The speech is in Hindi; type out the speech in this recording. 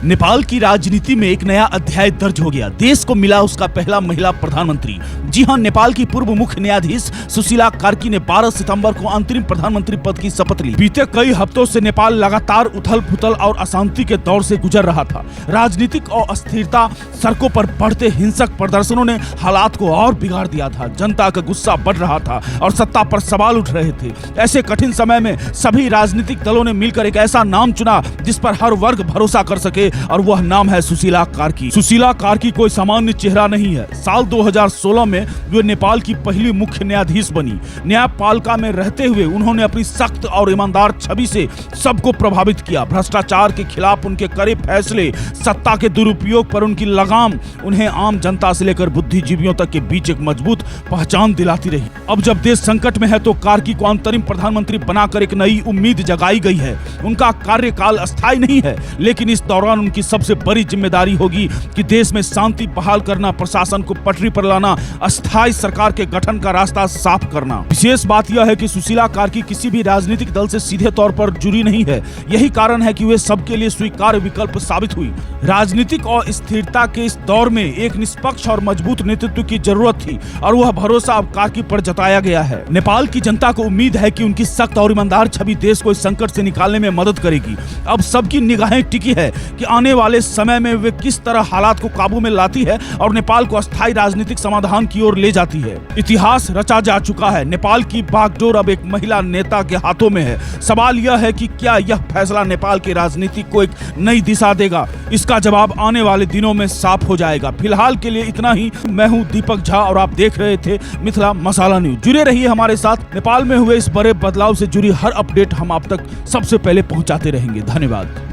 नेपाल की राजनीति में एक नया अध्याय दर्ज हो गया। देश को मिला उसका पहला महिला प्रधानमंत्री। जी हां, नेपाल की पूर्व मुख्य न्यायाधीश सुशीला कार्की ने 12 सितंबर को अंतरिम प्रधानमंत्री पद की शपथ ली। बीते कई हफ्तों से नेपाल लगातार उथल-पुथल और अशांति के दौर से गुजर रहा था। राजनीतिक और अस्थिरता, सड़कों पर बढ़ते हिंसक प्रदर्शनों ने हालात को और बिगाड़ दिया था। जनता का गुस्सा बढ़ रहा था और सत्ता पर सवाल उठ रहे थे। ऐसे कठिन समय में सभी राजनीतिक दलों ने मिलकर एक ऐसा नाम चुना जिस पर हर वर्ग भरोसा कर सके, और वह नाम है सुशीला कार्की। सुशीला कार्की कोई सामान्य चेहरा नहीं है। साल 2016 में वे नेपाल की पहली मुख्य न्यायाधीश बनी। न्यायपालिका में रहते हुए उन्होंने अपनी सख्त और ईमानदार छवि से सबको प्रभावित किया। भ्रष्टाचार के खिलाफ उनके कड़े फैसले, सत्ता के दुरुपयोग पर उनकी लगाम उन्हें आम जनता से लेकर बुद्धिजीवियों तक के बीच एक मजबूत पहचान दिलाती रही। अब जब देश संकट में है तो कार्की को अंतरिम प्रधानमंत्री बनाकर एक नई उम्मीद जगाई गई है। उनका कार्यकाल अस्थायी नहीं है, लेकिन इस दौरान उनकी सबसे बड़ी जिम्मेदारी होगी कि देश में शांति बहाल करना, प्रशासन को पटरी पर लाना, अस्थायी सरकार के गठन का रास्ता साफ करना। विशेष बात यह है कि सुशीला कार्की किसी भी राजनीतिक दल से सीधे तौर पर जुड़ी नहीं है। यही कारण है कि वे सबके लिए स्वीकार्य विकल्प साबित हुई। राजनीतिक और स्थिरता के इस दौर में एक निष्पक्ष और मजबूत नेतृत्व की जरूरत थी, और वह भरोसा अब कार्की पर जताया गया है। नेपाल की जनता को उम्मीद है कि उनकी सख्त और ईमानदार छवि देश को इस संकट से निकालने में मदद करेगी। अब सबकी निगाहें टिकी है कि आने वाले समय में वे किस तरह हालात को काबू में लाती है और नेपाल को अस्थायी राजनीतिक समाधान की ओर ले जाती है। इतिहास रचा जा चुका है। नेपाल की बागडोर अब एक महिला नेता के हाथों में है। सवाल यह है कि क्या यह फैसला नेपाल की राजनीति को एक नई दिशा देगा? इसका जवाब आने वाले दिनों में साफ हो जाएगा। फिलहाल के लिए इतना ही। मैं हूं दीपक झा और आप देख रहे थे मिथिला मसाला न्यूज। जुड़े रहिए हमारे साथ। नेपाल में हुए इस बड़े बदलाव से जुड़ी हर अपडेट हम आप तक सबसे पहले पहुंचाते रहेंगे। धन्यवाद।